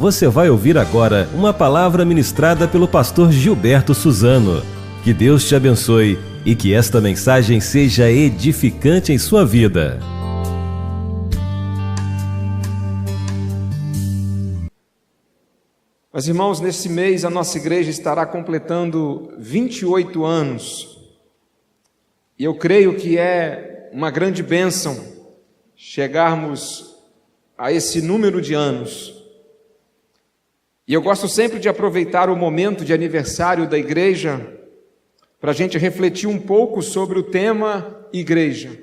Você vai ouvir agora uma palavra ministrada pelo pastor Gilberto Suzano. Que Deus te abençoe e que esta mensagem seja edificante em sua vida. Mas, irmãos, nesse mês a nossa igreja estará completando 28 anos. E eu creio que é uma grande bênção chegarmos a esse número de anos. E eu gosto sempre de aproveitar o momento de aniversário da igreja para a gente refletir um pouco sobre o tema igreja.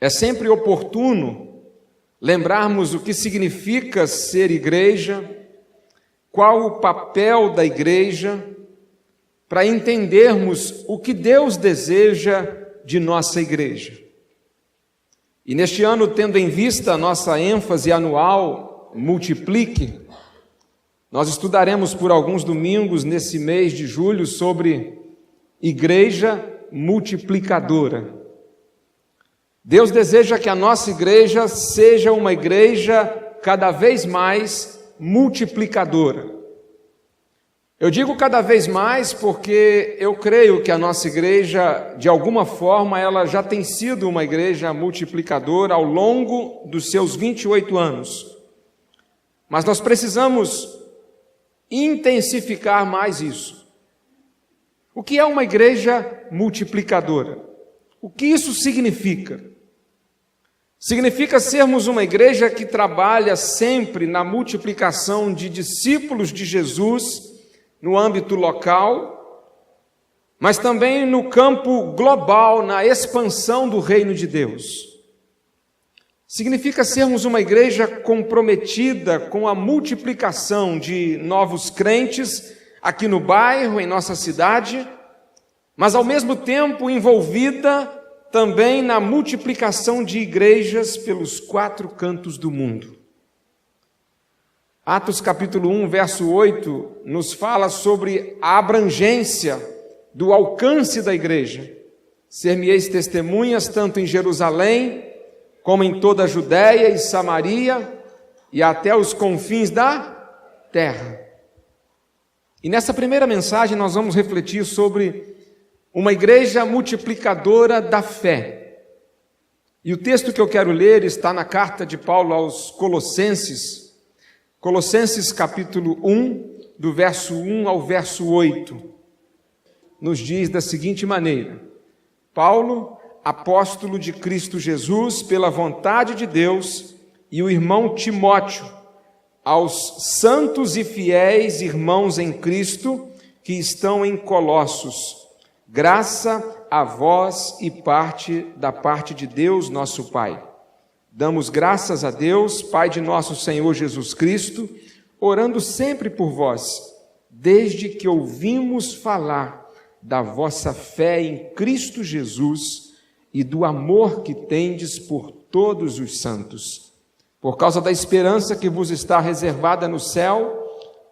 É sempre oportuno lembrarmos o que significa ser igreja, qual o papel da igreja, para entendermos o que Deus deseja de nossa igreja. E neste ano, tendo em vista a nossa ênfase anual, Multiplique, nós estudaremos por alguns domingos nesse mês de julho sobre igreja multiplicadora. Deus deseja que a nossa igreja seja uma igreja cada vez mais multiplicadora. Eu digo cada vez mais porque eu creio que a nossa igreja, de alguma forma, ela já tem sido uma igreja multiplicadora ao longo dos seus 28 anos. Mas nós precisamos intensificar mais isso. O que é uma igreja multiplicadora? O que isso significa? Significa sermos uma igreja que trabalha sempre na multiplicação de discípulos de Jesus no âmbito local, mas também no campo global, na expansão do reino de Deus. Significa sermos uma igreja comprometida com a multiplicação de novos crentes aqui no bairro, em nossa cidade, mas ao mesmo tempo envolvida também na multiplicação de igrejas pelos 4 cantos do mundo. Atos capítulo 1, verso 8, nos fala sobre a abrangência do alcance da igreja. Ser-me-eis testemunhas tanto em Jerusalém, como em toda a Judéia e Samaria, e até os confins da terra. E nessa primeira mensagem nós vamos refletir sobre uma igreja multiplicadora da fé. E o texto que eu quero ler está na carta de Paulo aos Colossenses, Colossenses capítulo 1, do verso 1 ao verso 8, nos diz da seguinte maneira: Paulo, apóstolo de Cristo Jesus, pela vontade de Deus, e o irmão Timóteo, aos santos e fiéis irmãos em Cristo que estão em Colossos, graça a vós e da parte de Deus nosso Pai. Damos graças a Deus, Pai de nosso Senhor Jesus Cristo, orando sempre por vós, desde que ouvimos falar da vossa fé em Cristo Jesus e do amor que tendes por todos os santos, por causa da esperança que vos está reservada no céu,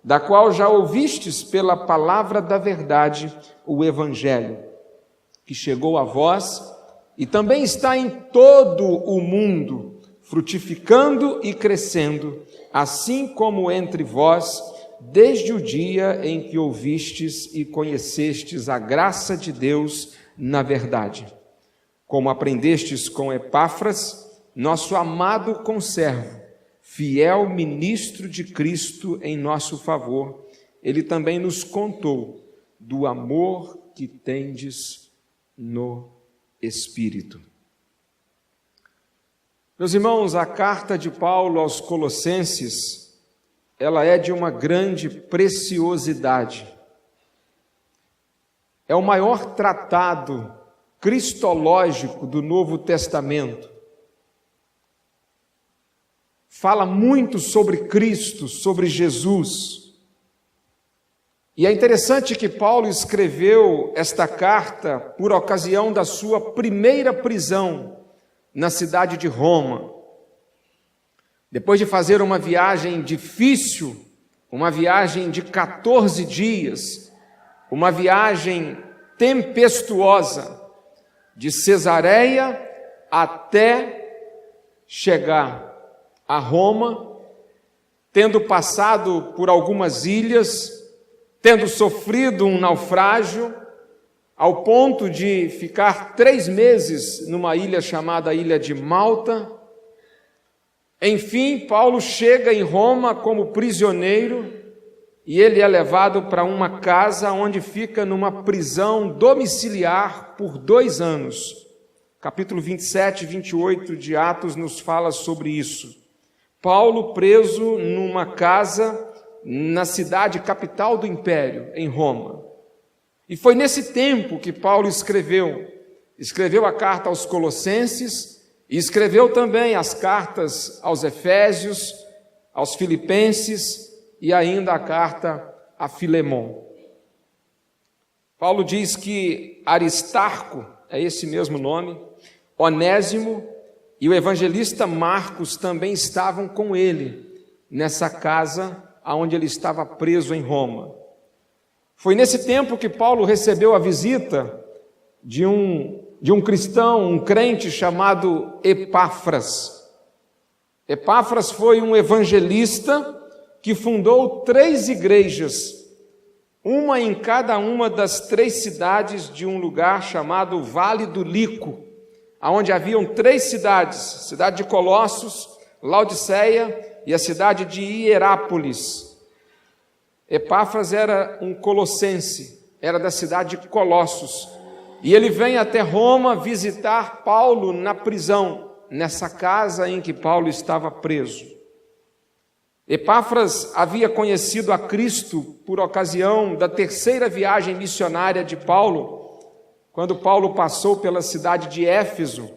da qual já ouvistes pela palavra da verdade o Evangelho, que chegou a vós e também está em todo o mundo, frutificando e crescendo, assim como entre vós, desde o dia em que ouvistes e conhecestes a graça de Deus na verdade. Como aprendestes com Epáfras, nosso amado conservo, fiel ministro de Cristo em nosso favor, ele também nos contou do amor que tendes no Espírito. Meus irmãos, a carta de Paulo aos Colossenses, ela é de uma grande preciosidade. É o maior tratado cristológico do Novo Testamento. Fala muito sobre Cristo, sobre Jesus. E é interessante que Paulo escreveu esta carta por ocasião da sua primeira prisão na cidade de Roma. Depois de fazer uma viagem difícil, uma viagem de 14 dias, uma viagem tempestuosa, de Cesareia até chegar a Roma, tendo passado por algumas ilhas, tendo sofrido um naufrágio, ao ponto de ficar 3 meses numa ilha chamada Ilha de Malta. Enfim, Paulo chega em Roma como prisioneiro e ele é levado para uma casa onde fica numa prisão domiciliar por 2 anos. Capítulo 27 e 28 de Atos nos fala sobre isso. Paulo preso numa casa na cidade capital do Império, em Roma. E foi nesse tempo que Paulo escreveu a carta aos Colossenses e escreveu também as cartas aos Efésios, aos Filipenses e ainda a carta a Filemon. Paulo diz que Aristarco, é esse mesmo nome, Onésimo e o evangelista Marcos também estavam com ele nessa casa onde ele estava preso em Roma. Foi nesse tempo que Paulo recebeu a visita de um cristão, um crente chamado Epáfras. Epáfras foi um evangelista que fundou 3 igrejas, uma em cada uma das 3 cidades de um lugar chamado Vale do Lico, onde haviam 3 cidades, a cidade de Colossos, Laodiceia e a cidade de Hierápolis. Epáfras era um colossense, era da cidade de Colossos, e ele vem até Roma visitar Paulo na prisão, nessa casa em que Paulo estava preso. Epáfras havia conhecido a Cristo por ocasião da 3ª viagem missionária de Paulo, quando Paulo passou pela cidade de Éfeso.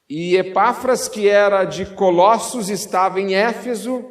E Epáfras, que era de Colossos, estava em Éfeso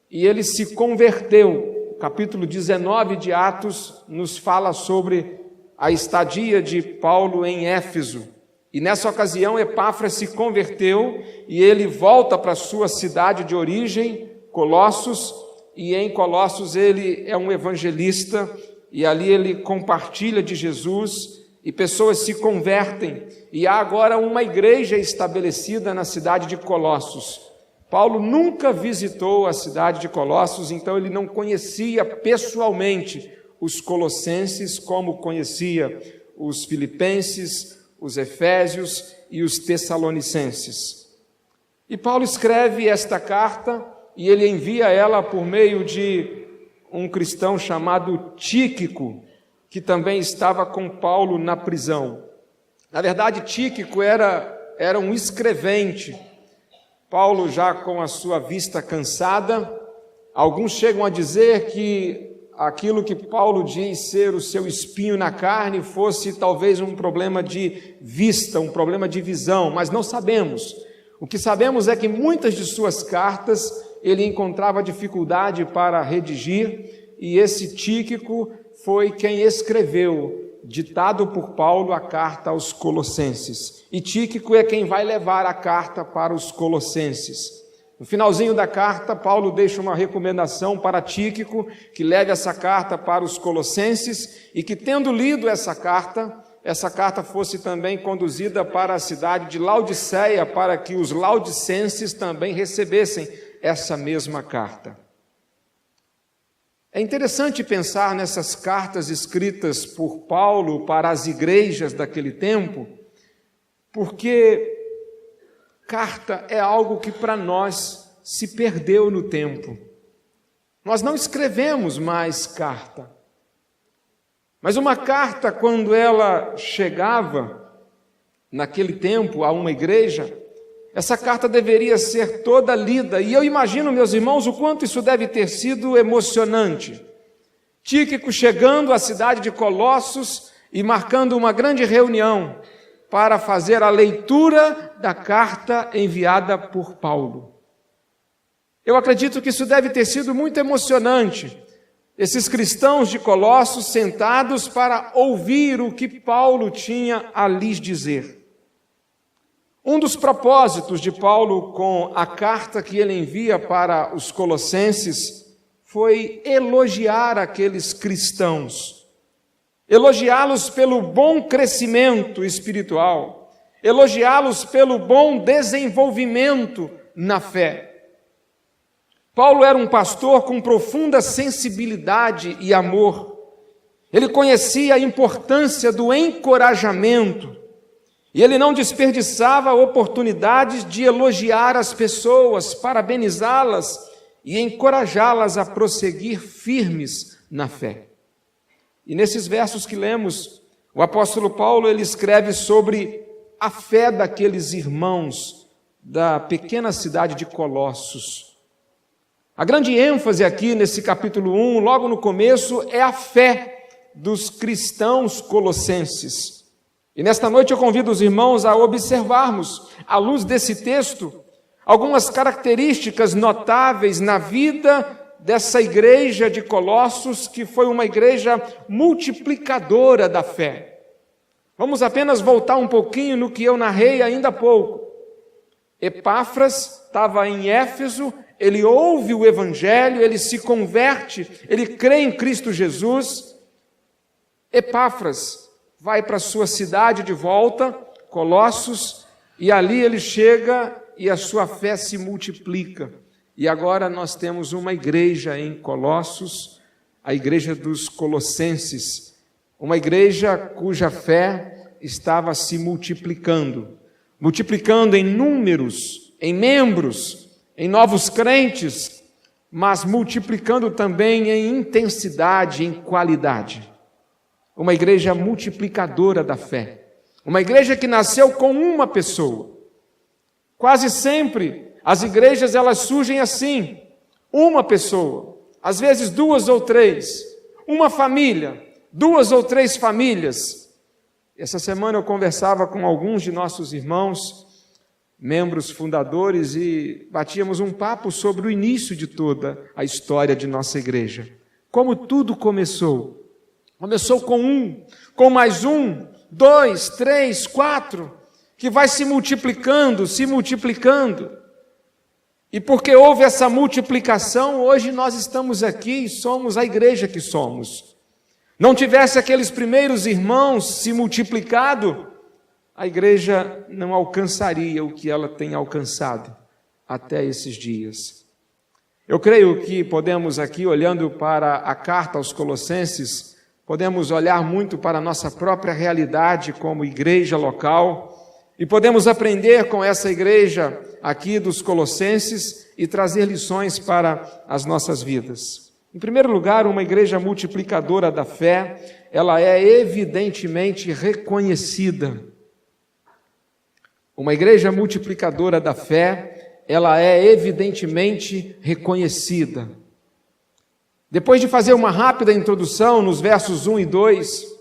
e ele se converteu. O capítulo 19 de Atos nos fala sobre a estadia de Paulo em Éfeso. E nessa ocasião Epáfras se converteu e ele volta para a sua cidade de origem, Colossos, e em Colossos ele é um evangelista e ali ele compartilha de Jesus e pessoas se convertem. E há agora uma igreja estabelecida na cidade de Colossos. Paulo nunca visitou a cidade de Colossos, então ele não conhecia pessoalmente os colossenses como conhecia os filipenses, os efésios e os tessalonicenses. E Paulo escreve esta carta e ele envia ela por meio de um cristão chamado Tíquico, que também estava com Paulo na prisão. Na verdade, Tíquico era um escrevente. Paulo, já com a sua vista cansada, alguns chegam a dizer que aquilo que Paulo diz ser o seu espinho na carne fosse talvez um problema de vista, um problema de visão, mas não sabemos. O que sabemos é que muitas de suas cartas ele encontrava dificuldade para redigir, e esse Tíquico foi quem escreveu, ditado por Paulo, a carta aos Colossenses. E Tíquico é quem vai levar a carta para os Colossenses. No finalzinho da carta, Paulo deixa uma recomendação para Tíquico, que leve essa carta para os Colossenses e que, tendo lido essa carta fosse também conduzida para a cidade de Laodiceia, para que os laodicenses também recebessem essa mesma carta. É interessante pensar nessas cartas escritas por Paulo para as igrejas daquele tempo, porque carta é algo que para nós se perdeu no tempo. Nós não escrevemos mais carta. Mas uma carta, quando ela chegava naquele tempo a uma igreja, essa carta deveria ser toda lida. E eu imagino, meus irmãos, o quanto isso deve ter sido emocionante. Tíquico chegando à cidade de Colossos e marcando uma grande reunião para fazer a leitura da carta enviada por Paulo. Eu acredito que isso deve ter sido muito emocionante. Esses cristãos de Colossos sentados para ouvir o que Paulo tinha a lhes dizer. Um dos propósitos de Paulo com a carta que ele envia para os colossenses foi elogiar aqueles cristãos, elogiá-los pelo bom crescimento espiritual, elogiá-los pelo bom desenvolvimento na fé. Paulo era um pastor com profunda sensibilidade e amor. Ele conhecia a importância do encorajamento e ele não desperdiçava oportunidades de elogiar as pessoas, parabenizá-las e encorajá-las a prosseguir firmes na fé. E nesses versos que lemos, o apóstolo Paulo ele escreve sobre a fé daqueles irmãos da pequena cidade de Colossos. A grande ênfase aqui nesse capítulo 1, logo no começo, é a fé dos cristãos colossenses. E nesta noite eu convido os irmãos a observarmos, à luz desse texto, algumas características notáveis na vida dessa igreja de Colossos, que foi uma igreja multiplicadora da fé. Vamos apenas voltar um pouquinho no que eu narrei ainda há pouco. Epáfras estava em Éfeso, ele ouve o evangelho, ele se converte, ele crê em Cristo Jesus. Epáfras vai para a sua cidade de volta, Colossos, e ali ele chega e a sua fé se multiplica. E agora nós temos uma igreja em Colossos, a igreja dos Colossenses, uma igreja cuja fé estava se multiplicando em números, em membros, em novos crentes, mas multiplicando também em intensidade, em qualidade. Uma igreja multiplicadora da fé. Uma igreja que nasceu com uma pessoa. Quase sempre as igrejas elas surgem assim, uma pessoa, às vezes 2 ou 3, uma família, 2 ou 3 famílias. Essa semana eu conversava com alguns de nossos irmãos, membros fundadores, e batíamos um papo sobre o início de toda a história de nossa igreja. Como tudo começou. Começou com um, com mais um, 2, 3, 4, que vai se multiplicando. E porque houve essa multiplicação, hoje nós estamos aqui e somos a igreja que somos. Não tivesse aqueles primeiros irmãos se multiplicado, a igreja não alcançaria o que ela tem alcançado até esses dias. Eu creio que podemos aqui, olhando para a carta aos Colossenses, podemos olhar muito para a nossa própria realidade como igreja local e podemos aprender com essa igreja aqui dos Colossenses e trazer lições para as nossas vidas. Em primeiro lugar, uma igreja multiplicadora da fé, ela é evidentemente reconhecida. Uma igreja multiplicadora da fé, ela é evidentemente reconhecida. Depois de fazer uma rápida introdução nos versos 1 e 2,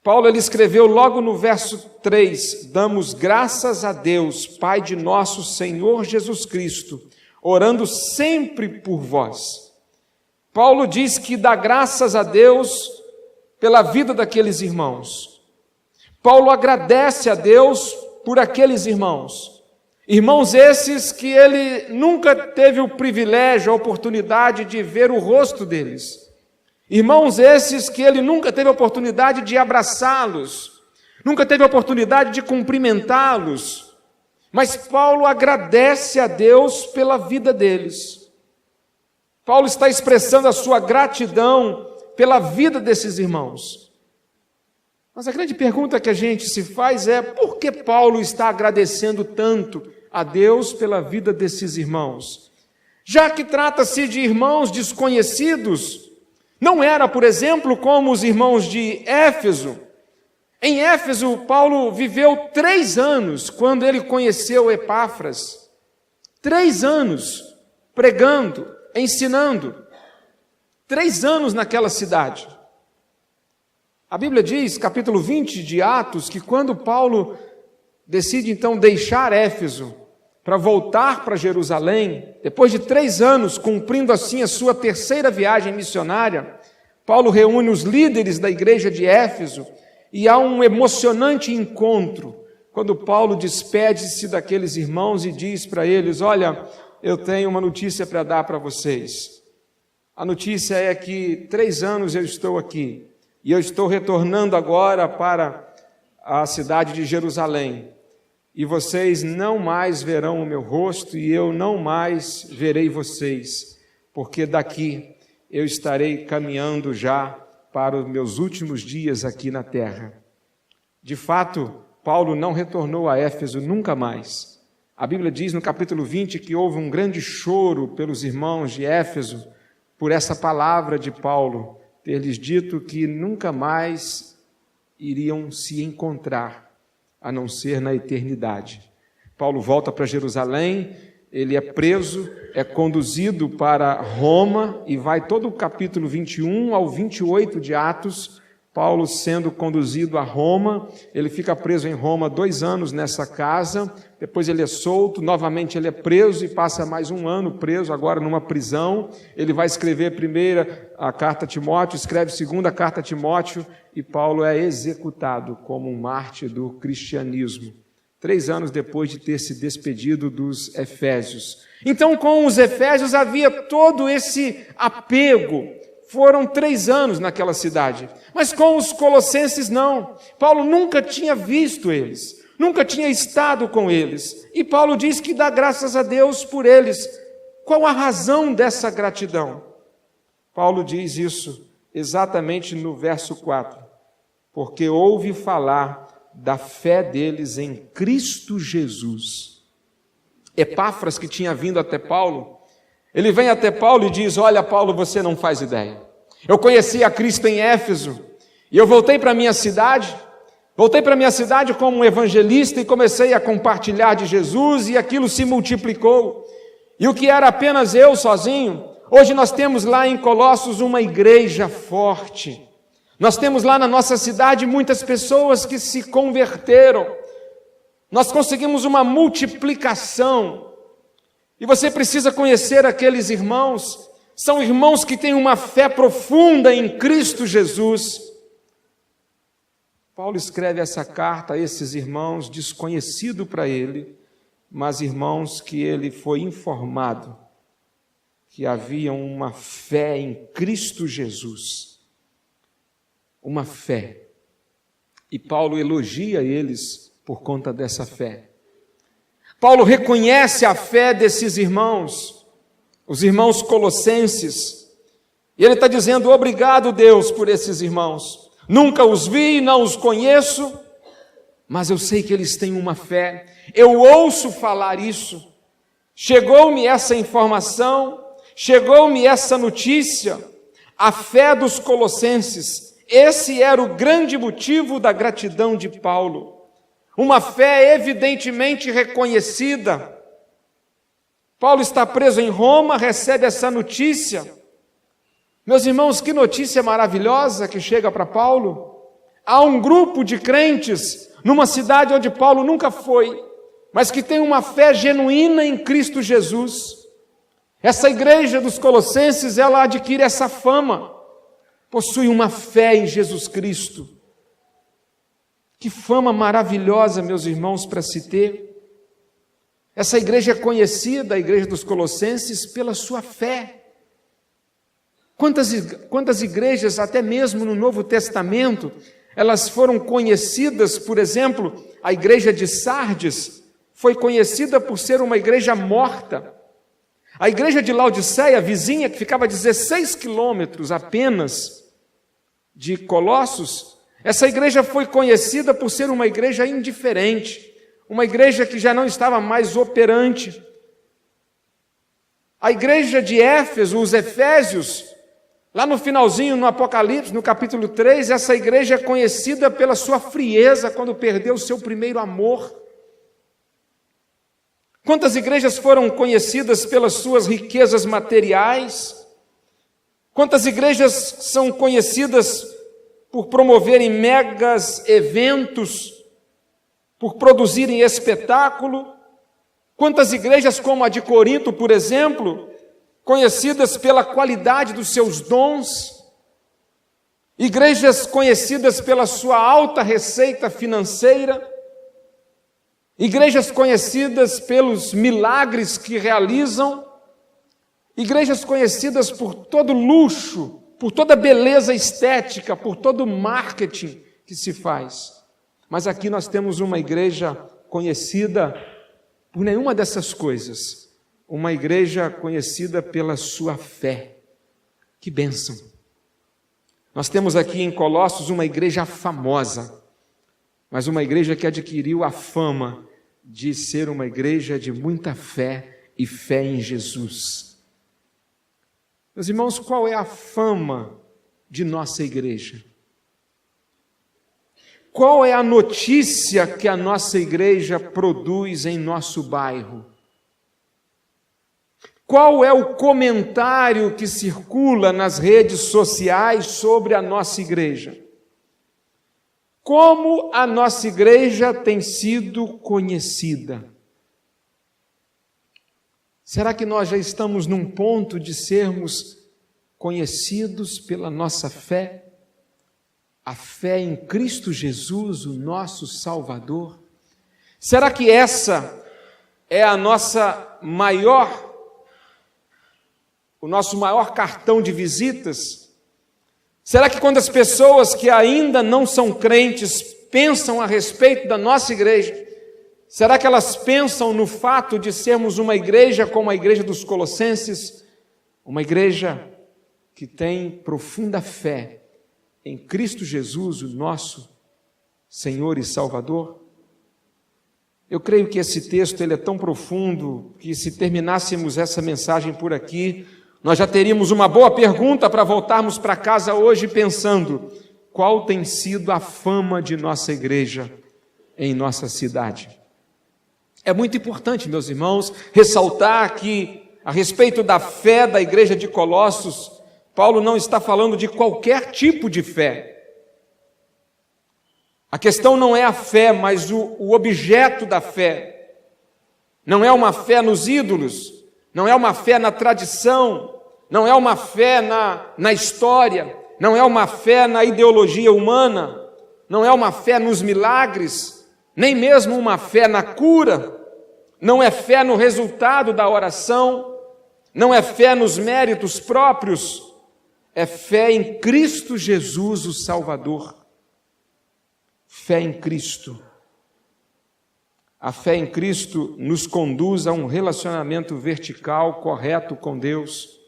Paulo ele escreveu logo no verso 3, damos graças a Deus, Pai de nosso Senhor Jesus Cristo, orando sempre por vós. Paulo diz que dá graças a Deus pela vida daqueles irmãos. Paulo agradece a Deus por aqueles irmãos. Irmãos esses que ele nunca teve o privilégio, a oportunidade de ver o rosto deles. Irmãos esses que ele nunca teve a oportunidade de abraçá-los, nunca teve a oportunidade de cumprimentá-los. Mas Paulo agradece a Deus pela vida deles. Paulo está expressando a sua gratidão pela vida desses irmãos. Mas a grande pergunta que a gente se faz é: por que Paulo está agradecendo tanto a Deus pela vida desses irmãos? Já que trata-se de irmãos desconhecidos, não era, por exemplo, como os irmãos de Éfeso. Em Éfeso, Paulo viveu 3 anos quando ele conheceu Epáfras. 3 anos pregando, ensinando. 3 anos naquela cidade. A Bíblia diz, capítulo 20 de Atos, que quando Paulo decide então deixar Éfeso para voltar para Jerusalém, depois de 3 anos, cumprindo assim a sua 3ª viagem missionária, Paulo reúne os líderes da igreja de Éfeso e há um emocionante encontro, quando Paulo despede-se daqueles irmãos e diz para eles: olha, eu tenho uma notícia para dar para vocês. A notícia é que 3 anos eu estou aqui e eu estou retornando agora para a cidade de Jerusalém. e vocês não mais verão o meu rosto, e eu não mais verei vocês, porque daqui eu estarei caminhando já para os meus últimos dias aqui na terra. De fato, Paulo não retornou a Éfeso nunca mais. A Bíblia diz no capítulo 20 que houve um grande choro pelos irmãos de Éfeso por essa palavra de Paulo, ter lhes dito que nunca mais iriam se encontrar, a não ser na eternidade. Paulo volta para Jerusalém, ele é preso, é conduzido para Roma, e vai todo o capítulo 21 ao 28 de Atos, Paulo sendo conduzido a Roma. Ele fica preso em Roma 2 anos nessa casa, depois ele é solto, novamente ele é preso e passa mais 1 ano preso, agora numa prisão. Ele vai escrever a carta a Timóteo, escreve a carta a Timóteo, e Paulo é executado como um mártir do cristianismo, 3 anos depois de ter se despedido dos Efésios. Então, com os Efésios havia todo esse apego. Foram 3 anos naquela cidade, mas com os colossenses não. Paulo nunca tinha visto eles, nunca tinha estado com eles, e Paulo diz que dá graças a Deus por eles. Qual a razão dessa gratidão? Paulo diz isso exatamente no verso 4, porque ouve falar da fé deles em Cristo Jesus. Epáfras, que tinha vindo até Paulo, ele vem até Paulo e diz: olha, Paulo, você não faz ideia. Eu conheci a Cristo em Éfeso, e eu voltei para a minha cidade como um evangelista e comecei a compartilhar de Jesus, e aquilo se multiplicou. E o que era apenas eu sozinho, hoje nós temos lá em Colossos uma igreja forte. Nós temos lá na nossa cidade muitas pessoas que se converteram. Nós conseguimos uma multiplicação. E você precisa conhecer aqueles irmãos. São irmãos que têm uma fé profunda em Cristo Jesus. Paulo escreve essa carta a esses irmãos, desconhecido para ele, mas irmãos que ele foi informado que haviam uma fé em Cristo Jesus. Uma fé. E Paulo elogia eles por conta dessa fé. Paulo reconhece a fé desses irmãos, os irmãos colossenses, e ele está dizendo: obrigado, Deus, por esses irmãos. Nunca os vi, não os conheço, mas eu sei que eles têm uma fé. Eu ouço falar isso. Chegou-me essa informação, chegou-me essa notícia, a fé dos colossenses. Esse era o grande motivo da gratidão de Paulo. Uma fé evidentemente reconhecida. Paulo está preso em Roma, recebe essa notícia. Meus irmãos, que notícia maravilhosa que chega para Paulo. Há um grupo de crentes numa cidade onde Paulo nunca foi, mas que tem uma fé genuína em Cristo Jesus. Essa igreja dos Colossenses, ela adquire essa fama, possui uma fé em Jesus Cristo. Que fama maravilhosa, meus irmãos, para se ter. Essa igreja é conhecida, a igreja dos Colossenses, pela sua fé. Quantas igrejas, até mesmo no Novo Testamento, elas foram conhecidas, por exemplo, a igreja de Sardes foi conhecida por ser uma igreja morta. A igreja de Laodiceia, vizinha, que ficava a 16 quilômetros apenas de Colossos, essa igreja foi conhecida por ser uma igreja indiferente, uma igreja que já não estava mais operante. A igreja de Éfeso, os Efésios, lá no finalzinho, no Apocalipse, no capítulo 3, essa igreja é conhecida pela sua frieza quando perdeu o seu primeiro amor. Quantas igrejas foram conhecidas pelas suas riquezas materiais? Quantas igrejas são conhecidas por promoverem megas eventos, por produzirem espetáculo? Quantas igrejas, como a de Corinto, por exemplo, conhecidas pela qualidade dos seus dons? Igrejas conhecidas pela sua alta receita financeira? Igrejas conhecidas pelos milagres que realizam? Igrejas conhecidas por todo luxo, por toda beleza estética, por todo marketing que se faz. Mas aqui nós temos uma igreja conhecida por nenhuma dessas coisas. Uma igreja conhecida pela sua fé. Que bênção! Nós temos aqui em Colossos uma igreja famosa, mas uma igreja que adquiriu a fama de ser uma igreja de muita fé e fé em Jesus. Meus irmãos, qual é a fama de nossa igreja? Qual é a notícia que a nossa igreja produz em nosso bairro? Qual é o comentário que circula nas redes sociais sobre a nossa igreja? Como a nossa igreja tem sido conhecida? Será que nós já estamos num ponto de sermos conhecidos pela nossa fé? A fé em Cristo Jesus, o nosso Salvador? Será que essa é o nosso maior cartão de visitas? Será que quando as pessoas que ainda não são crentes pensam a respeito da nossa igreja, será que elas pensam no fato de sermos uma igreja como a igreja dos Colossenses, uma igreja que tem profunda fé em Cristo Jesus, o nosso Senhor e Salvador? Eu creio que esse texto ele é tão profundo que, se terminássemos essa mensagem por aqui, nós já teríamos uma boa pergunta para voltarmos para casa hoje pensando: qual tem sido a fama de nossa igreja em nossa cidade? É muito importante, meus irmãos, ressaltar que, a respeito da fé da igreja de Colossos, Paulo não está falando de qualquer tipo de fé. A questão não é a fé, mas o objeto da fé. Não é uma fé nos ídolos, não é uma fé na tradição, não é uma fé na história, não é uma fé na ideologia humana, não é uma fé nos milagres, nem mesmo uma fé na cura, não é fé no resultado da oração, não é fé nos méritos próprios, é fé em Cristo Jesus, o Salvador. Fé em Cristo. A fé em Cristo nos conduz a um relacionamento vertical correto com Deus.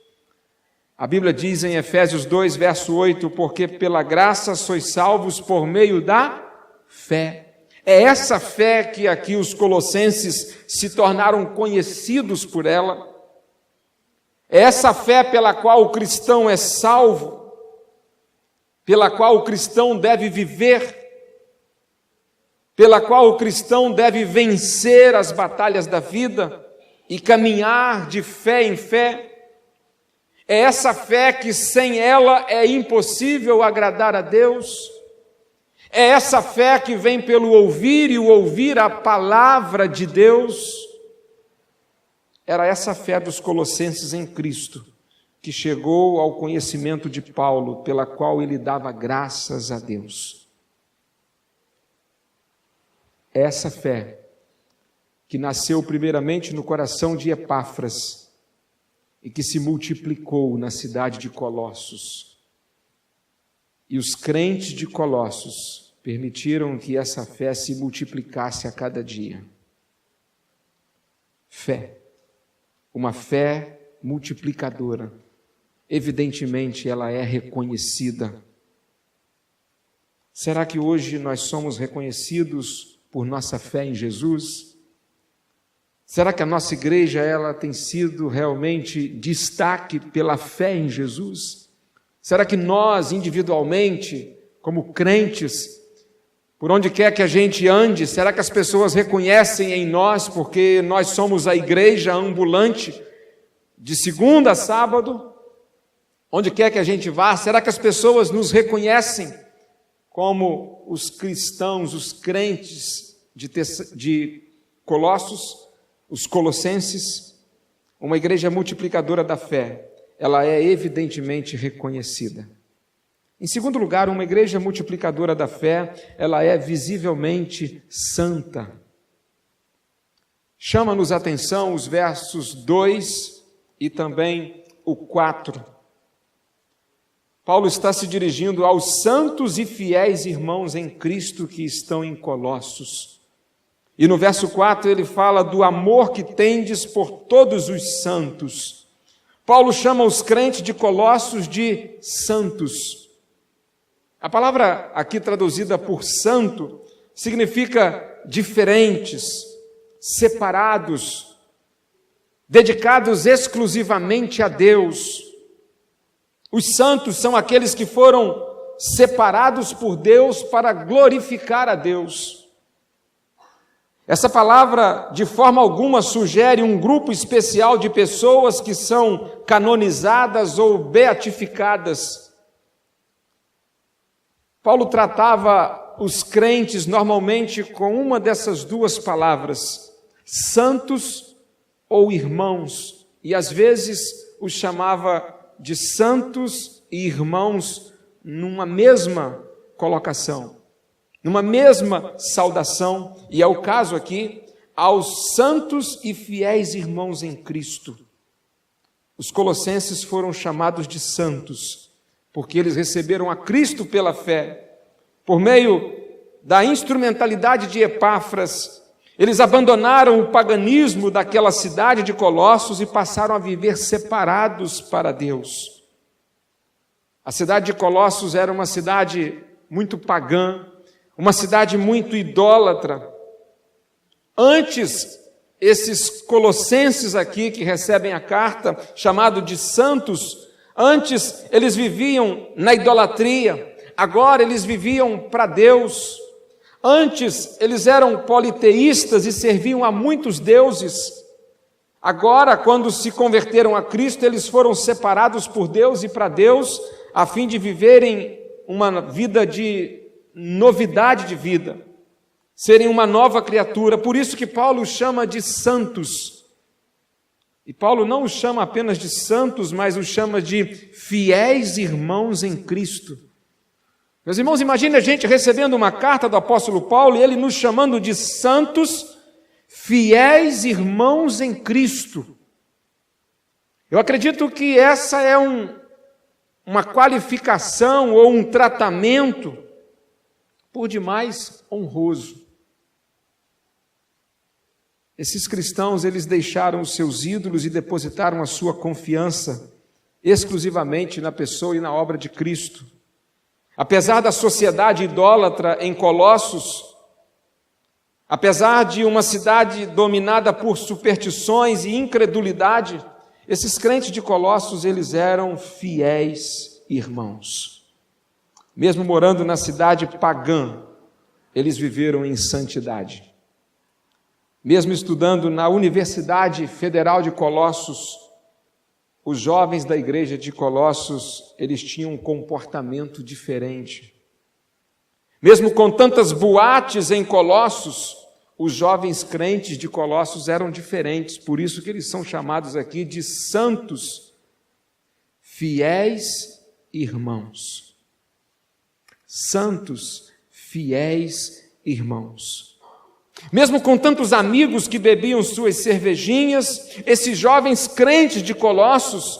A Bíblia diz em Efésios 2, verso 8, porque pela graça sois salvos por meio da fé. É essa fé que aqui os colossenses se tornaram conhecidos por ela. É essa fé pela qual o cristão é salvo, pela qual o cristão deve viver, pela qual o cristão deve vencer as batalhas da vida e caminhar de fé em fé. É essa fé que sem ela é impossível agradar a Deus. É essa fé que vem pelo ouvir e o ouvir a palavra de Deus. Era essa fé dos colossenses em Cristo que chegou ao conhecimento de Paulo, pela qual ele dava graças a Deus. É essa fé que nasceu primeiramente no coração de Epáfras e que se multiplicou na cidade de Colossos. E os crentes de Colossos permitiram que essa fé se multiplicasse a cada dia. Fé. Uma fé multiplicadora. Evidentemente, ela é reconhecida. Será que hoje nós somos reconhecidos por nossa fé em Jesus? Será que a nossa igreja ela tem sido realmente destaque pela fé em Jesus? Será que nós, individualmente, como crentes, por onde quer que a gente ande, será que as pessoas reconhecem em nós, porque nós somos a igreja ambulante, de segunda a sábado, onde quer que a gente vá, será que as pessoas nos reconhecem como os cristãos, os crentes de Colossos, os colossenses? Uma igreja multiplicadora da fé, ela é evidentemente reconhecida. Em segundo lugar, uma igreja multiplicadora da fé, ela é visivelmente santa. Chama-nos a atenção os versos 2 e também o 4. Paulo está se dirigindo aos santos e fiéis irmãos em Cristo que estão em Colossos. E no verso 4 ele fala do amor que tendes por todos os santos. Paulo chama os crentes de Colossos de santos. A palavra aqui traduzida por santo significa diferentes, separados, dedicados exclusivamente a Deus. Os santos são aqueles que foram separados por Deus para glorificar a Deus. Essa palavra, de forma alguma, sugere um grupo especial de pessoas que são canonizadas ou beatificadas. Paulo tratava os crentes normalmente com uma dessas duas palavras, santos ou irmãos, e às vezes os chamava de santos e irmãos numa mesma colocação, numa mesma saudação, e é o caso aqui, aos santos e fiéis irmãos em Cristo. Os colossenses foram chamados de santos, porque eles receberam a Cristo pela fé, por meio da instrumentalidade de Epáfras. Eles abandonaram o paganismo daquela cidade de Colossos e passaram a viver separados para Deus. A cidade de Colossos era uma cidade muito pagã, uma cidade muito idólatra. Antes, esses colossenses aqui que recebem a carta, chamado de santos, antes eles viviam na idolatria, agora eles viviam para Deus. Antes eles eram politeístas e serviam a muitos deuses. Agora, quando se converteram a Cristo, eles foram separados por Deus e para Deus, a fim de viverem uma vida de novidade de vida, serem uma nova criatura. Por isso que Paulo os chama de santos. E Paulo não os chama apenas de santos, mas os chama de fiéis irmãos em Cristo. Meus irmãos, imagine a gente recebendo uma carta do apóstolo Paulo e ele nos chamando de santos, fiéis irmãos em Cristo. Eu acredito que essa é uma qualificação ou um tratamento por demais honroso. Esses cristãos, eles deixaram os seus ídolos e depositaram a sua confiança exclusivamente na pessoa e na obra de Cristo. Apesar da sociedade idólatra em Colossos, apesar de uma cidade dominada por superstições e incredulidade, esses crentes de Colossos, eles eram fiéis irmãos. Mesmo morando na cidade pagã, eles viveram em santidade. Mesmo estudando na Universidade Federal de Colossos, os jovens da igreja de Colossos, eles tinham um comportamento diferente. Mesmo com tantas boates em Colossos, os jovens crentes de Colossos eram diferentes, por isso que eles são chamados aqui de santos, fiéis irmãos. Santos, fiéis irmãos. Mesmo com tantos amigos que bebiam suas cervejinhas, esses jovens crentes de Colossos,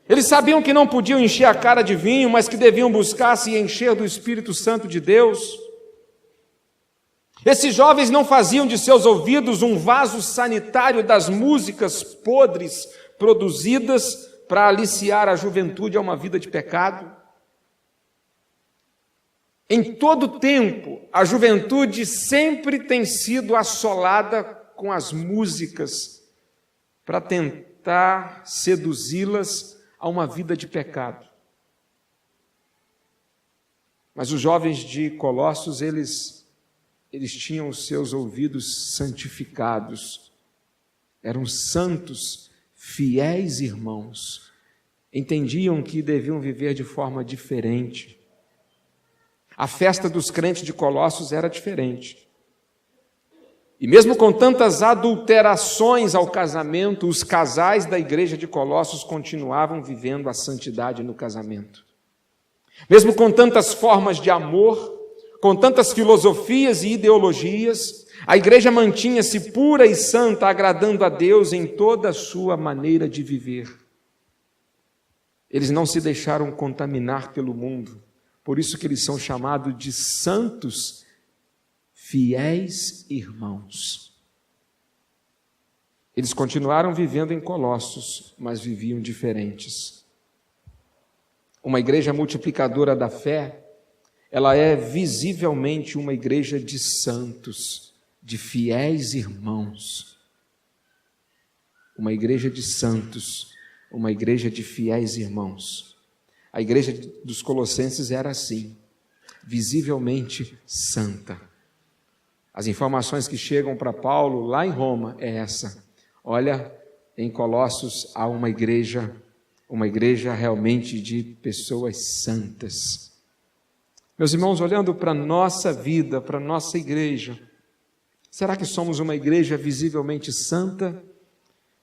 eles sabiam que não podiam encher a cara de vinho, mas que deviam buscar se encher do Espírito Santo de Deus. Esses jovens não faziam de seus ouvidos um vaso sanitário das músicas podres produzidas para aliciar a juventude a uma vida de pecado. Em todo tempo, a juventude sempre tem sido assolada com as músicas para tentar seduzi-las a uma vida de pecado. Mas os jovens de Colossos, eles tinham os seus ouvidos santificados, eram santos, fiéis irmãos, entendiam que deviam viver de forma diferente. A festa dos crentes de Colossos era diferente. E mesmo com tantas adulterações ao casamento, os casais da igreja de Colossos continuavam vivendo a santidade no casamento. Mesmo com tantas formas de amor, com tantas filosofias e ideologias, a igreja mantinha-se pura e santa, agradando a Deus em toda a sua maneira de viver. Eles não se deixaram contaminar pelo mundo. Por isso que eles são chamados de santos, fiéis irmãos. Eles continuaram vivendo em Colossos, mas viviam diferentes. Uma igreja multiplicadora da fé, ela é visivelmente uma igreja de santos, de fiéis irmãos. Uma igreja de santos, uma igreja de fiéis irmãos. A igreja dos Colossenses era assim, visivelmente santa. As informações que chegam para Paulo lá em Roma é essa. Olha, em Colossos há uma igreja realmente de pessoas santas. Meus irmãos, olhando para a nossa vida, para a nossa igreja, será que somos uma igreja visivelmente santa?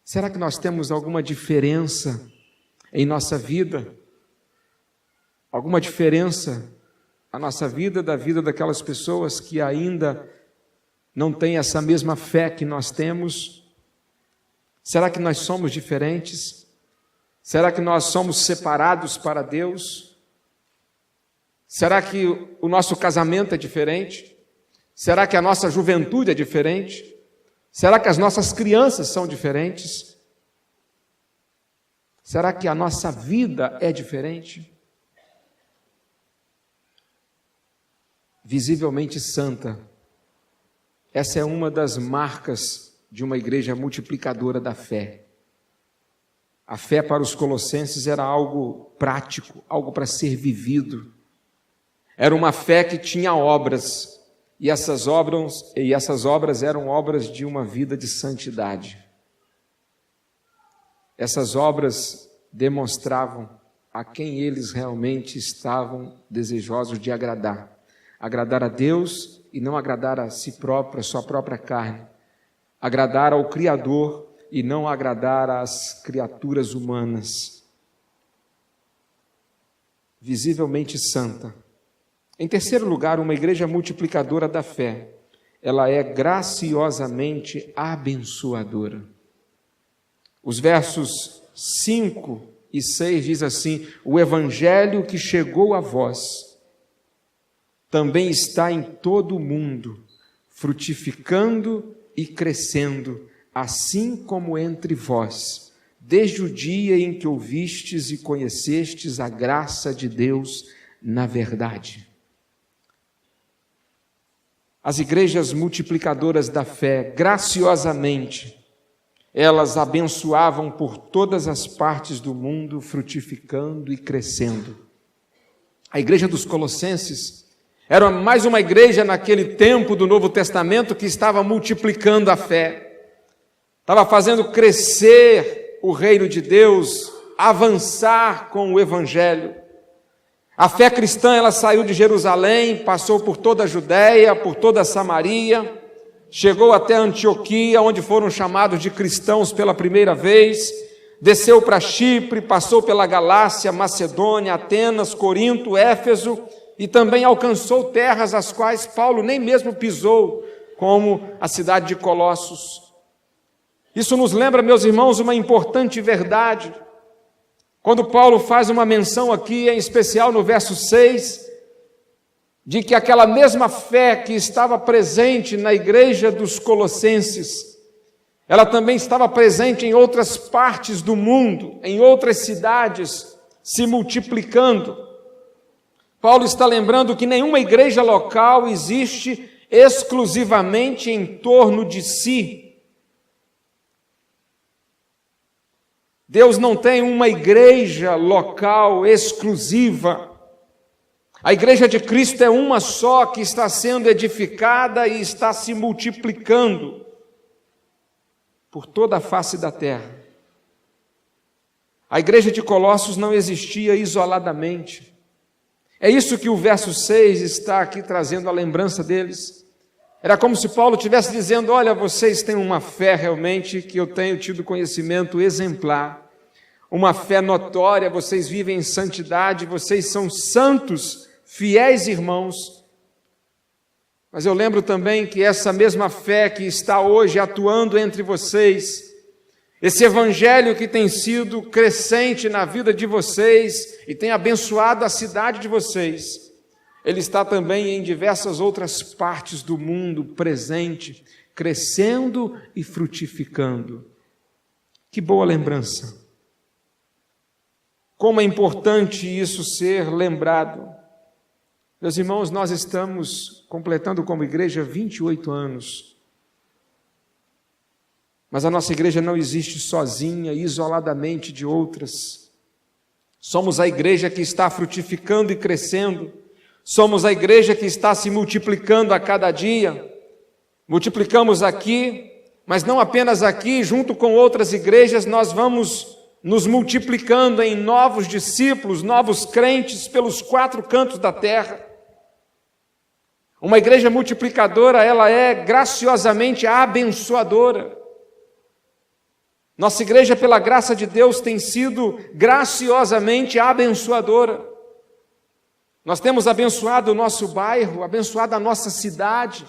Será que nós temos alguma diferença em nossa vida? Alguma diferença na nossa vida, da vida daquelas pessoas que ainda não têm essa mesma fé que nós temos? Será que nós somos diferentes? Será que nós somos separados para Deus? Será que o nosso casamento é diferente? Será que a nossa juventude é diferente? Será que as nossas crianças são diferentes? Será que a nossa vida é diferente? Visivelmente santa. Essa é uma das marcas de uma igreja multiplicadora da fé. A fé para os colossenses era algo prático, algo para ser vivido. Era uma fé que tinha obras, e essas obras eram obras de uma vida de santidade. Essas obras demonstravam a quem eles realmente estavam desejosos de agradar. Agradar a Deus e não agradar a si próprio, a sua própria carne. Agradar ao Criador e não agradar às criaturas humanas. Visivelmente santa. Em terceiro lugar, uma igreja multiplicadora da fé. Ela é graciosamente abençoadora. Os versos 5 e 6 diz assim: o evangelho que chegou a vós também está em todo o mundo, frutificando e crescendo, assim como entre vós, desde o dia em que ouvistes e conhecestes a graça de Deus na verdade. As igrejas multiplicadoras da fé, graciosamente, elas abençoavam por todas as partes do mundo, frutificando e crescendo. A igreja dos Colossenses era mais uma igreja naquele tempo do Novo Testamento que estava multiplicando a fé, estava fazendo crescer o reino de Deus, avançar com o evangelho. A fé cristã, ela saiu de Jerusalém, passou por toda a Judéia, por toda a Samaria, chegou até Antioquia, onde foram chamados de cristãos pela primeira vez, desceu para Chipre, passou pela Galácia, Macedônia, Atenas, Corinto, Éfeso, e também alcançou terras as quais Paulo nem mesmo pisou, como a cidade de Colossos. Isso nos lembra, meus irmãos, uma importante verdade. Quando Paulo faz uma menção aqui, em especial no verso 6, de que aquela mesma fé que estava presente na igreja dos Colossenses, ela também estava presente em outras partes do mundo, em outras cidades, se multiplicando. Paulo está lembrando que nenhuma igreja local existe exclusivamente em torno de si. Deus não tem uma igreja local exclusiva. A igreja de Cristo é uma só que está sendo edificada e está se multiplicando por toda a face da terra. A igreja de Colossos não existia isoladamente. É isso que o verso 6 está aqui trazendo a lembrança deles. Era como se Paulo estivesse dizendo: olha, vocês têm uma fé realmente que eu tenho tido conhecimento exemplar, uma fé notória, vocês vivem em santidade, vocês são santos, fiéis irmãos. Mas eu lembro também que essa mesma fé que está hoje atuando entre vocês, esse evangelho que tem sido crescente na vida de vocês e tem abençoado a cidade de vocês, Ele está também em diversas outras partes do mundo presente, crescendo e frutificando. Que boa lembrança! Como é importante isso ser lembrado. Meus irmãos, nós estamos completando como igreja 28 anos. Mas a nossa igreja não existe sozinha, isoladamente de outras. Somos a igreja que está frutificando e crescendo. Somos a igreja que está se multiplicando a cada dia. Multiplicamos aqui, mas não apenas aqui, junto com outras igrejas, nós vamos nos multiplicando em novos discípulos, novos crentes pelos 4 cantos da terra. Uma igreja multiplicadora, ela é graciosamente abençoadora. Nossa igreja, pela graça de Deus, tem sido graciosamente abençoadora. Nós temos abençoado o nosso bairro, abençoado a nossa cidade.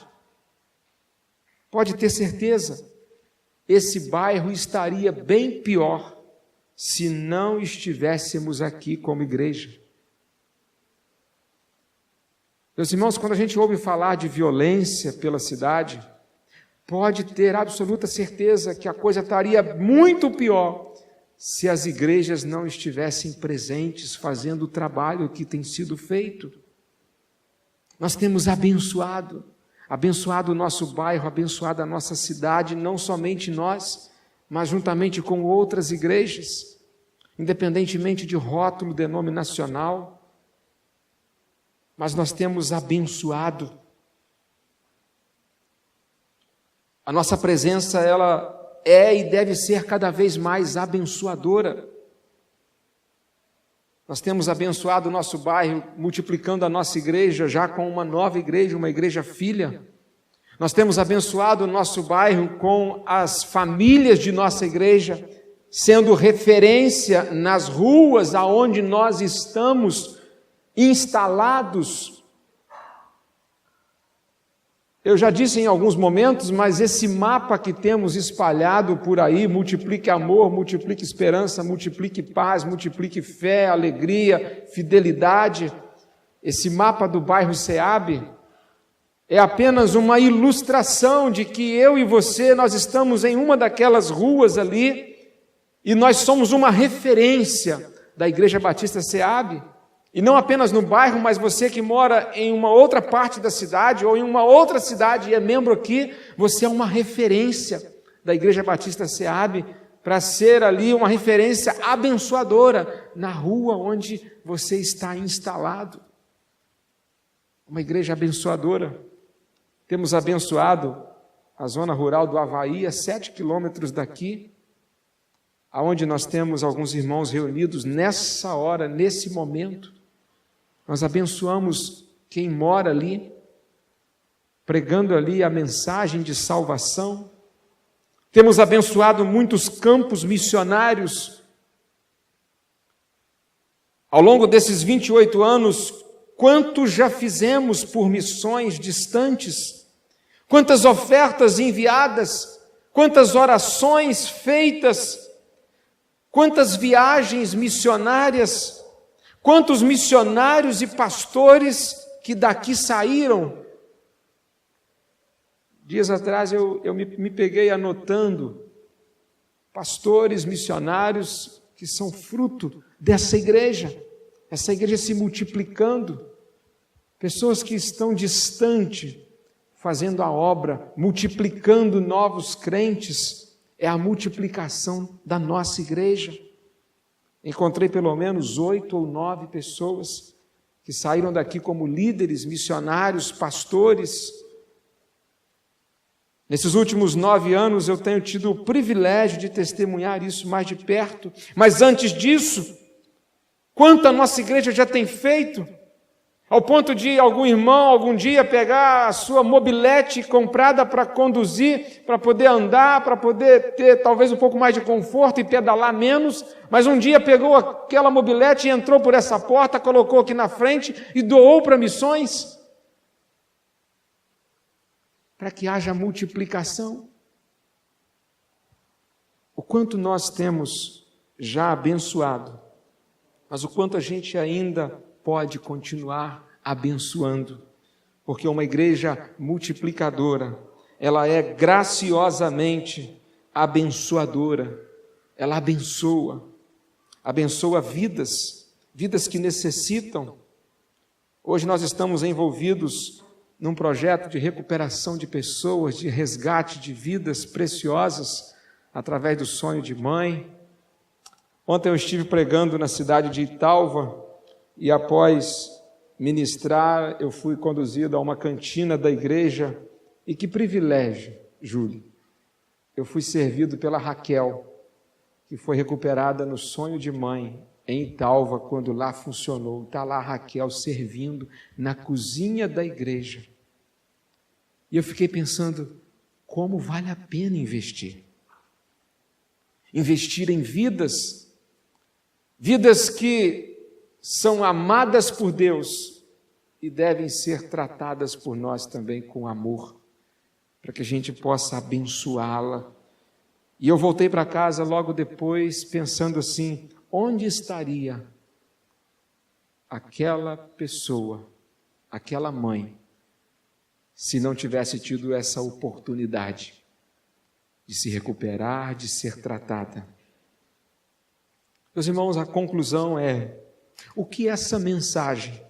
Pode ter certeza, esse bairro estaria bem pior se não estivéssemos aqui como igreja. Meus irmãos, quando a gente ouve falar de violência pela cidade, pode ter absoluta certeza que a coisa estaria muito pior se as igrejas não estivessem presentes fazendo o trabalho que tem sido feito. Nós temos abençoado o nosso bairro, abençoado a nossa cidade, não somente nós, mas juntamente com outras igrejas, independentemente de rótulo denominacional, mas nós temos abençoado. A nossa presença, ela é e deve ser cada vez mais abençoadora. Nós temos abençoado o nosso bairro, multiplicando a nossa igreja, já com uma nova igreja, uma igreja filha. Nós temos abençoado o nosso bairro com as famílias de nossa igreja, sendo referência nas ruas aonde nós estamos instalados. Eu já disse em alguns momentos, mas esse mapa que temos espalhado por aí, multiplique amor, multiplique esperança, multiplique paz, multiplique fé, alegria, fidelidade, esse mapa do bairro SEAB, é apenas uma ilustração de que eu e você, nós estamos em uma daquelas ruas ali, e nós somos uma referência da Igreja Batista SEAB. E não apenas no bairro, mas você que mora em uma outra parte da cidade ou em uma outra cidade e é membro aqui, você é uma referência da Igreja Batista SEAB para ser ali uma referência abençoadora na rua onde você está instalado. Uma igreja abençoadora. Temos abençoado a zona rural do Havaí, a 7 quilômetros daqui, aonde nós temos alguns irmãos reunidos nessa hora, nesse momento. Nós abençoamos quem mora ali, pregando ali a mensagem de salvação. Temos abençoado muitos campos missionários. Ao longo desses 28 anos, quanto já fizemos por missões distantes? Quantas ofertas enviadas? Quantas orações feitas? Quantas viagens missionárias? Quantos missionários e pastores que daqui saíram? Dias atrás eu me peguei anotando pastores, missionários que são fruto dessa igreja, essa igreja se multiplicando, pessoas que estão distante, fazendo a obra, multiplicando novos crentes, é a multiplicação da nossa igreja. Encontrei pelo menos 8 ou 9 pessoas que saíram daqui como líderes, missionários, pastores. Nesses últimos 9 anos eu tenho tido o privilégio de testemunhar isso mais de perto. Mas antes disso, quanto a nossa igreja já tem feito? Ao ponto de algum irmão, algum dia, pegar a sua mobilete comprada para conduzir, para poder andar, para poder ter talvez um pouco mais de conforto e pedalar menos, mas um dia pegou aquela mobilete e entrou por essa porta, colocou aqui na frente e doou para missões, para que haja multiplicação. O quanto nós temos já abençoado, mas o quanto a gente ainda pode continuar abençoando, porque uma igreja multiplicadora, ela é graciosamente abençoadora, ela abençoa vidas que necessitam. Hoje nós estamos envolvidos num projeto de recuperação de pessoas, de resgate de vidas preciosas, através do sonho de mãe. Ontem eu estive pregando na cidade de Italva, e após ministrar, eu fui conduzido a uma cantina da igreja, e que privilégio, Júlio! Eu fui servido pela Raquel, que foi recuperada no sonho de mãe, em Italva, quando lá funcionou. Está lá a Raquel servindo na cozinha da igreja. E eu fiquei pensando, como vale a pena investir? Investir em vidas que são amadas por Deus e devem ser tratadas por nós também com amor, para que a gente possa abençoá-la. E eu voltei para casa logo depois pensando assim, onde estaria aquela pessoa, aquela mãe, se não tivesse tido essa oportunidade de se recuperar, de ser tratada? Meus irmãos, a conclusão é, o que essa mensagem,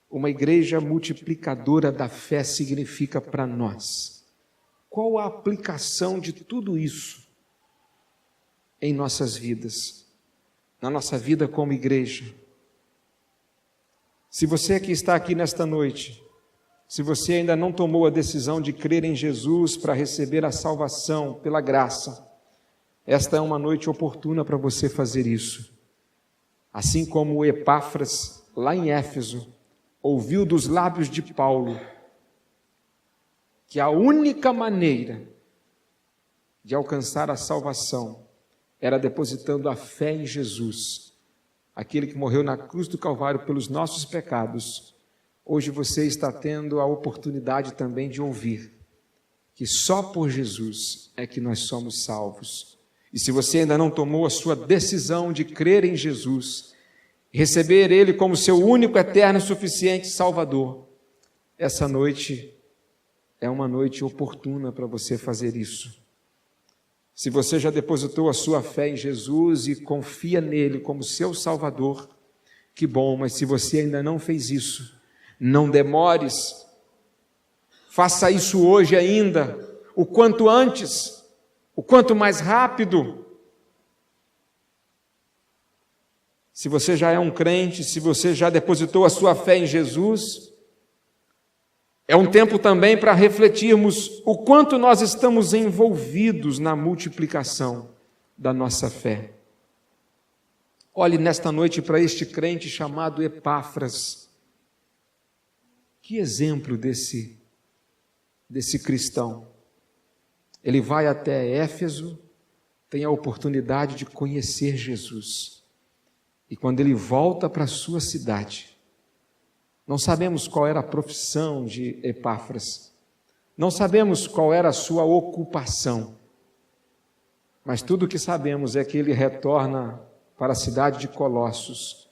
uma igreja multiplicadora da fé, significa para nós? Qual a aplicação de tudo isso em nossas vidas, na nossa vida como igreja? Se você que está aqui nesta noite, se você ainda não tomou a decisão de crer em Jesus para receber a salvação pela graça, esta é uma noite oportuna para você fazer isso. Assim como Epáfras, lá em Éfeso, ouviu dos lábios de Paulo que a única maneira de alcançar a salvação era depositando a fé em Jesus, aquele que morreu na cruz do Calvário pelos nossos pecados. Hoje você está tendo a oportunidade também de ouvir que só por Jesus é que nós somos salvos. E se você ainda não tomou a sua decisão de crer em Jesus, receber Ele como seu único, eterno e suficiente Salvador, essa noite é uma noite oportuna para você fazer isso. Se você já depositou a sua fé em Jesus e confia nele como seu Salvador, que bom, mas se você ainda não fez isso, não demores, faça isso hoje ainda, o quanto antes, o quanto mais rápido. Se você já é um crente, se você já depositou a sua fé em Jesus, é um tempo também para refletirmos o quanto nós estamos envolvidos na multiplicação da nossa fé. Olhe nesta noite para este crente chamado Epáfras. Que exemplo desse cristão. Ele vai até Éfeso, tem a oportunidade de conhecer Jesus. E quando ele volta para a sua cidade, não sabemos qual era a profissão de Epáfras, não sabemos qual era a sua ocupação, mas tudo o que sabemos é que ele retorna para a cidade de Colossos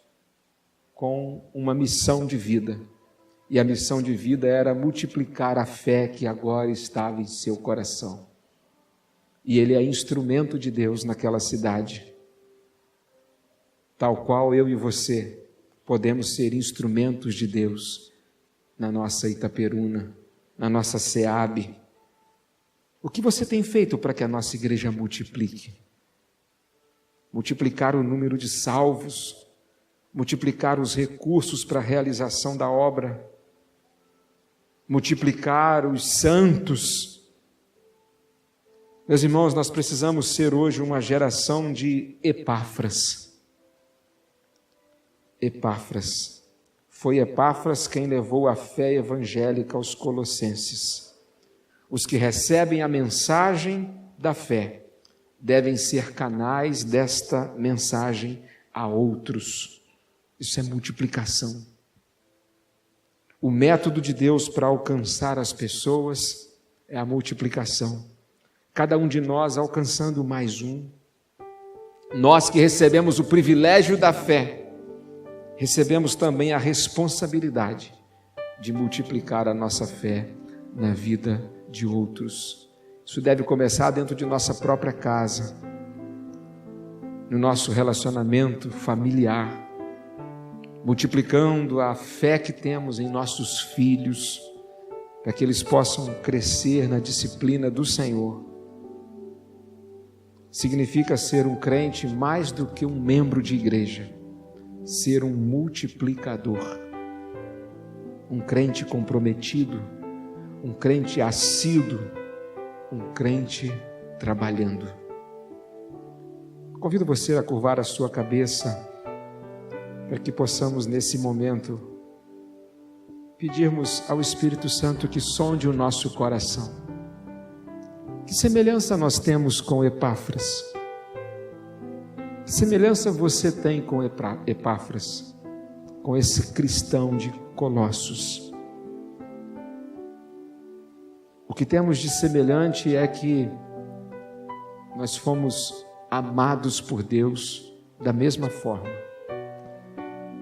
com uma missão de vida. E a missão de vida era multiplicar a fé que agora estava em seu coração. E ele é instrumento de Deus naquela cidade, tal qual eu e você podemos ser instrumentos de Deus na nossa Itaperuna, na nossa SEAB. O que você tem feito para que a nossa igreja multiplique? Multiplicar o número de salvos, multiplicar os recursos para a realização da obra, multiplicar os santos. Meus irmãos, nós precisamos ser hoje uma geração de Epáfras. Epáfras. Foi Epáfras quem levou a fé evangélica aos colossenses. Os que recebem a mensagem da fé devem ser canais desta mensagem a outros. Isso é multiplicação. O método de Deus para alcançar as pessoas é a multiplicação. Cada um de nós alcançando mais um. Nós que recebemos o privilégio da fé, recebemos também a responsabilidade de multiplicar a nossa fé na vida de outros. Isso deve começar dentro de nossa própria casa, no nosso relacionamento familiar, multiplicando a fé que temos em nossos filhos, para que eles possam crescer na disciplina do Senhor. Significa ser um crente mais do que um membro de igreja, ser um multiplicador, um crente comprometido, um crente assíduo, um crente trabalhando. Convido você a curvar a sua cabeça para que possamos nesse momento pedirmos ao Espírito Santo que sonde o nosso coração. Que semelhança nós temos com Epáfras? Que semelhança você tem com Epáfras, com esse cristão de Colossos? O que temos de semelhante é que nós fomos amados por Deus da mesma forma.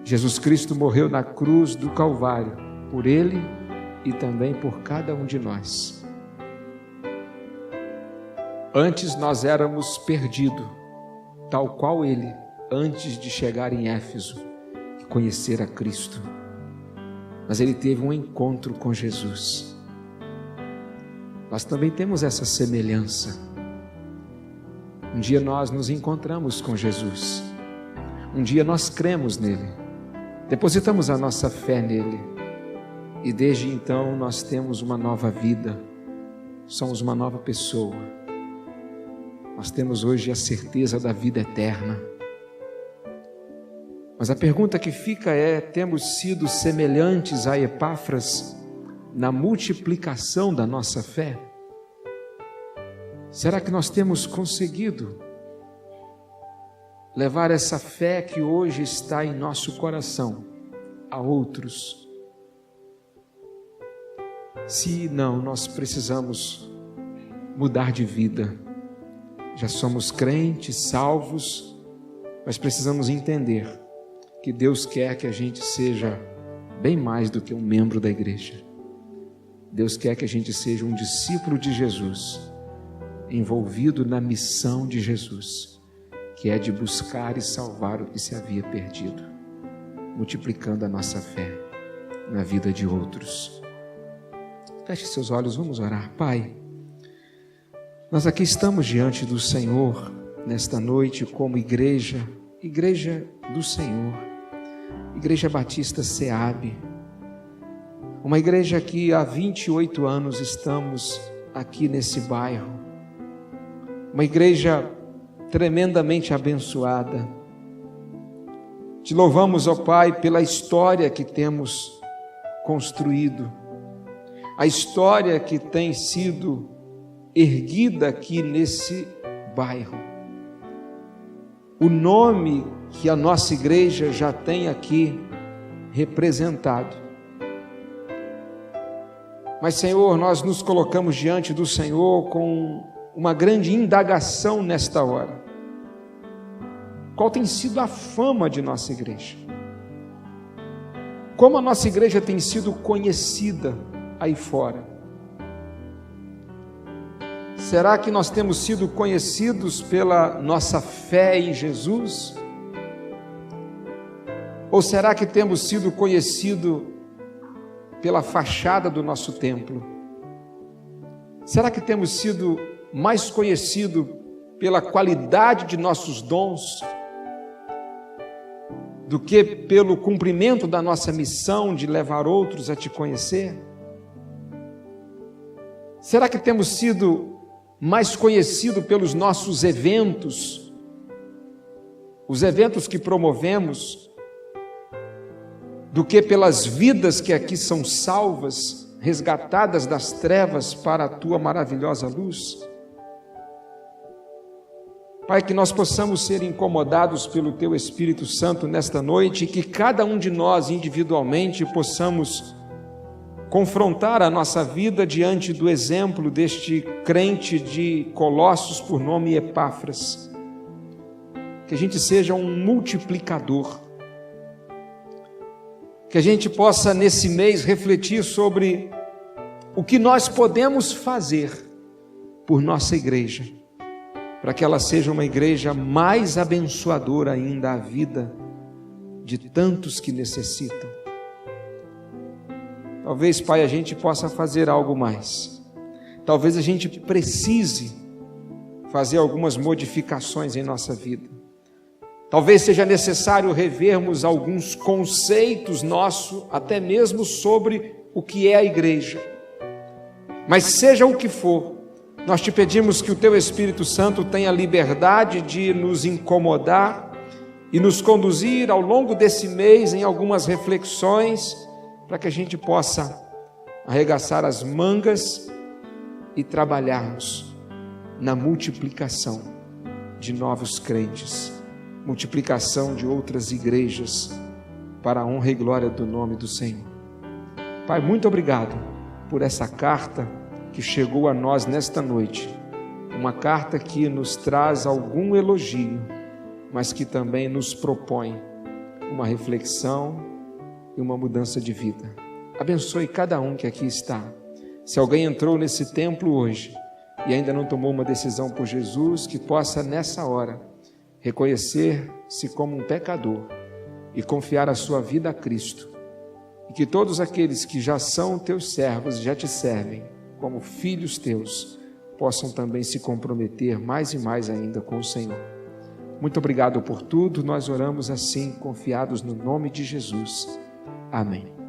Jesus Cristo morreu na cruz do Calvário, por ele e também por cada um de nós. Antes nós éramos perdidos, tal qual ele, antes de chegar em Éfeso e conhecer a Cristo. Mas ele teve um encontro com Jesus. Nós também temos essa semelhança. Um dia nós nos encontramos com Jesus. Um dia nós cremos nele. Depositamos a nossa fé nele. E desde então nós temos uma nova vida. Somos uma nova pessoa. Nós temos hoje a certeza da vida eterna. Mas a pergunta que fica é: temos sido semelhantes a Epáfras na multiplicação da nossa fé? Será que nós temos conseguido levar essa fé que hoje está em nosso coração a outros? Se não, nós precisamos mudar de vida. Já somos crentes, salvos, mas precisamos entender que Deus quer que a gente seja bem mais do que um membro da igreja. Deus quer que a gente seja um discípulo de Jesus, envolvido na missão de Jesus, que é de buscar e salvar o que se havia perdido, multiplicando a nossa fé na vida de outros. Feche seus olhos, vamos orar. Pai, nós aqui estamos diante do Senhor nesta noite como igreja do Senhor, Igreja Batista SEAB, uma igreja que há 28 anos estamos aqui nesse bairro, uma igreja tremendamente abençoada. Te louvamos, ó Pai, pela história que temos construído, a história que tem sido erguida aqui nesse bairro, o nome que a nossa igreja já tem aqui representado. Mas, Senhor, nós nos colocamos diante do Senhor com uma grande indagação nesta hora. Qual tem sido a fama de nossa igreja? Como a nossa igreja tem sido conhecida aí fora? Será que nós temos sido conhecidos pela nossa fé em Jesus? Ou será que temos sido conhecidos pela fachada do nosso templo? Será que temos sido mais conhecidos pela qualidade de nossos dons do que pelo cumprimento da nossa missão de levar outros a te conhecer? Será que temos sido mais conhecidos pelos nossos eventos, os eventos que promovemos, do que pelas vidas que aqui são salvas, resgatadas das trevas para a tua maravilhosa luz? Pai, que nós possamos ser incomodados pelo teu Espírito Santo nesta noite e que cada um de nós individualmente possamos confrontar a nossa vida diante do exemplo deste crente de Colossos por nome Epáfras. Que a gente seja um multiplicador, que a gente possa nesse mês refletir sobre o que nós podemos fazer por nossa igreja, para que ela seja uma igreja mais abençoadora ainda à vida de tantos que necessitam. Talvez, Pai, a gente possa fazer algo mais. Talvez a gente precise fazer algumas modificações em nossa vida. Talvez seja necessário revermos alguns conceitos nossos, até mesmo sobre o que é a igreja. Mas seja o que for, nós te pedimos que o Teu Espírito Santo tenha liberdade de nos incomodar e nos conduzir ao longo desse mês em algumas reflexões, para que a gente possa arregaçar as mangas e trabalharmos na multiplicação de novos crentes, multiplicação de outras igrejas, para a honra e glória do nome do Senhor. Pai, muito obrigado por essa carta que chegou a nós nesta noite, uma carta que nos traz algum elogio, mas que também nos propõe uma reflexão e uma mudança de vida. Abençoe cada um que aqui está. Se alguém entrou nesse templo hoje e ainda não tomou uma decisão por Jesus, que possa nessa hora reconhecer-se como um pecador e confiar a sua vida a Cristo, e que todos aqueles que já são teus servos, já te servem como filhos teus, possam também se comprometer mais e mais ainda com o Senhor. Muito obrigado por tudo, nós oramos assim, confiados no nome de Jesus. Amém.